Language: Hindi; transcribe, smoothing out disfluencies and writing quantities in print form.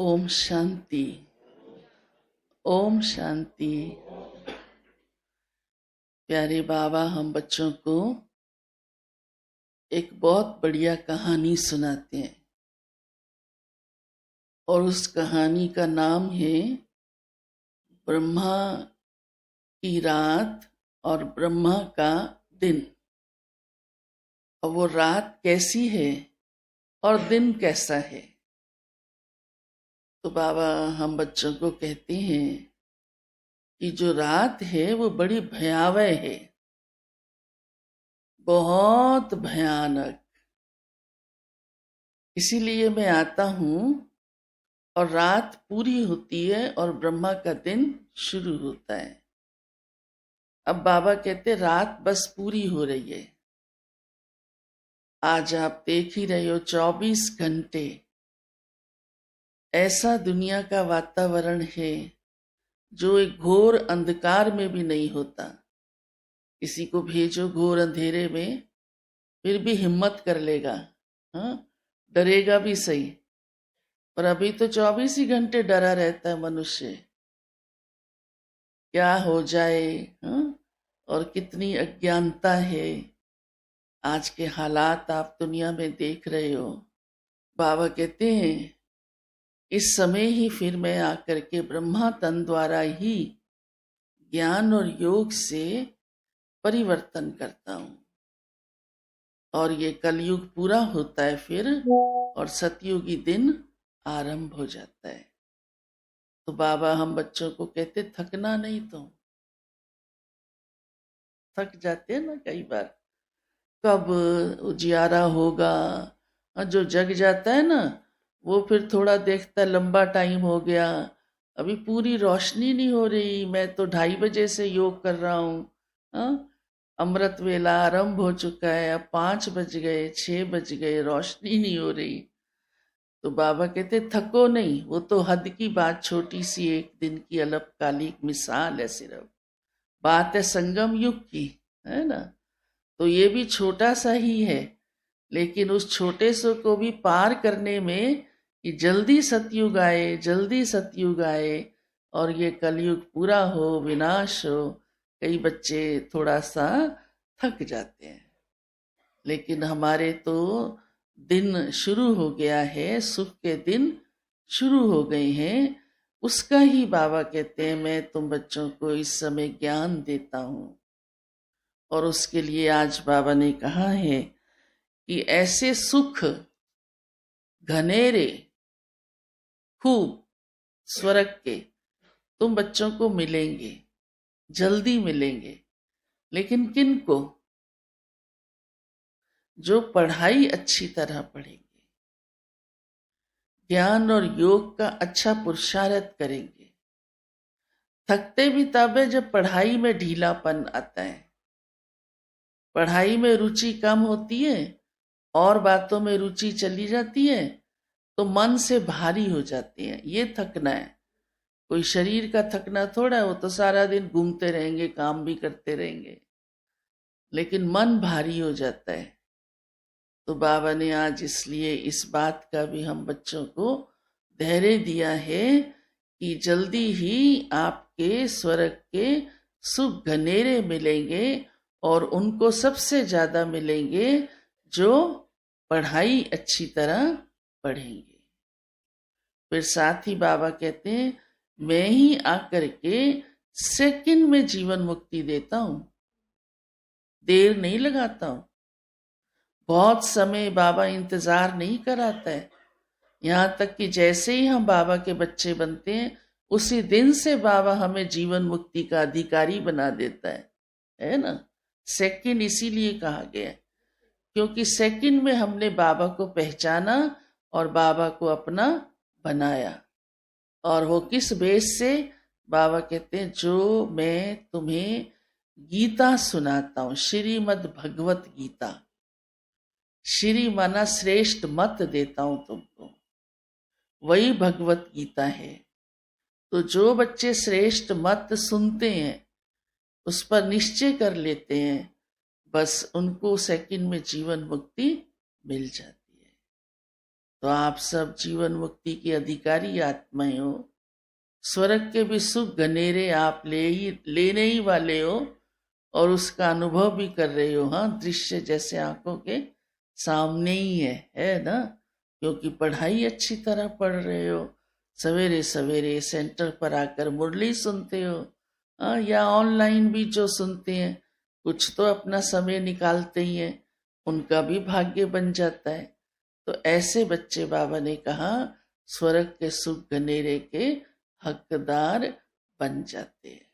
ओम शांति। ओम शांति। प्यारे बाबा हम बच्चों को एक बहुत बढ़िया कहानी सुनाते हैं और उस कहानी का नाम है ब्रह्मा की रात और ब्रह्मा का दिन। और वो रात कैसी है और दिन कैसा है। तो बाबा हम बच्चों को कहते हैं कि जो रात है वो बड़ी भयावह है, बहुत भयानक। इसीलिए मैं आता हूं और रात पूरी होती है और ब्रह्मा का दिन शुरू होता है। अब बाबा कहते रात बस पूरी हो रही है। आज आप देख ही रहे हो 24 घंटे ऐसा दुनिया का वातावरण है जो एक घोर अंधकार में भी नहीं होता। किसी को भेजो घोर अंधेरे में फिर भी हिम्मत कर लेगा, हाँ, डरेगा भी सही। पर अभी तो 24 ही घंटे डरा रहता है मनुष्य, क्या हो जाए, हाँ? और कितनी अज्ञानता है। आज के हालात आप दुनिया में देख रहे हो। बाबा कहते हैं इस समय ही फिर मैं आकर के ब्रह्मा तन द्वारा ही ज्ञान और योग से परिवर्तन करता हूं और ये कलयुग पूरा होता है फिर और सतयुगी दिन आरंभ हो जाता है। तो बाबा हम बच्चों को कहते थकना नहीं। तो थक जाते हैं ना कई बार, कब उजियारा होगा। जो जग जाता है ना वो फिर थोड़ा देखता लंबा टाइम हो गया, अभी पूरी रोशनी नहीं हो रही, मैं तो 2:30 बजे से योग कर रहा हूँ, अमृत वेला आरंभ हो चुका है, अब 5 बज गए, 6 बज गए, रोशनी नहीं हो रही। तो बाबा कहते थको नहीं, वो तो हद की बात, छोटी सी एक दिन की अल्पकालिक मिसाल है, सिर्फ बात है संगम युग की, है ना। तो ये भी छोटा सा ही है, लेकिन उस छोटे से को भी पार करने में कि जल्दी सतयुग आए, जल्दी सतयुग आए और ये कलयुग पूरा हो, विनाश हो। कई बच्चे थोड़ा सा थक जाते हैं, लेकिन हमारे तो दिन शुरू हो गया है, सुख के दिन शुरू हो गए हैं। उसका ही बाबा कहते हैं मैं तुम बच्चों को इस समय ज्ञान देता हूं। और उसके लिए आज बाबा ने कहा है कि ऐसे सुख घनेरे खूब स्वर्ग के तुम बच्चों को मिलेंगे, जल्दी मिलेंगे। लेकिन किन को? जो पढ़ाई अच्छी तरह पढ़ेंगे, ज्ञान और योग का अच्छा पुरुषार्थ करेंगे। थकते भी तब है जब पढ़ाई में ढीलापन आता है, पढ़ाई में रुचि कम होती है और बातों में रुचि चली जाती है तो मन से भारी हो जाती है। ये थकना है। कोई शरीर का थकना थोड़ा है, वो तो सारा दिन घूमते रहेंगे, काम भी करते रहेंगे, लेकिन मन भारी हो जाता है। तो बाबा ने आज इसलिए इस बात का भी हम बच्चों को धैर्य दिया है कि जल्दी ही आपके स्वर्ग के सुख घनेरे मिलेंगे और उनको सबसे ज्यादा मिलेंगे जो पढ़ाई अच्छी तरह पढ़ेंगे। फिर साथ ही बाबा कहते हैं मैं ही आकर के सेकंड में जीवन मुक्ति देता हूं, देर नहीं लगाता हूं। बहुत समय बाबा इंतजार नहीं कराता है। यहां तक कि जैसे ही हम बाबा के बच्चे बनते हैं उसी दिन से बाबा हमें जीवन मुक्ति का अधिकारी बना देता है ना। सेकंड इसीलिए कहा गया है क्योंकि सेकंड में हमने बाबा को पहचाना और बाबा को अपना बनाया। और वो किस बेस से? बाबा कहते हैं जो मैं तुम्हें गीता सुनाता हूं, श्रीमद् भगवत गीता, श्री माना श्रेष्ठ मत देता हूं तुमको, वही भगवत गीता है। तो जो बच्चे श्रेष्ठ मत सुनते हैं उस पर निश्चय कर लेते हैं, बस उनको सेकंड में जीवन मुक्ति मिल जाती है। तो आप सब जीवन मुक्ति की अधिकारी आत्माएं हो, स्वर्ग के भी सुख घनेरे आप लेने ही वाले हो और उसका अनुभव भी कर रहे हो। हाँ, दृश्य जैसे आंखों के सामने ही है ना, क्योंकि पढ़ाई अच्छी तरह पढ़ रहे हो, सवेरे सवेरे सेंटर पर आकर मुरली सुनते हो। हाँ, या ऑनलाइन भी जो सुनते हैं, कुछ तो अपना समय निकालते ही हैं, उनका भी भाग्य बन जाता है। तो ऐसे बच्चे बाबा ने कहा स्वर्ग के सुख घनेरे के हकदार बन जाते हैं।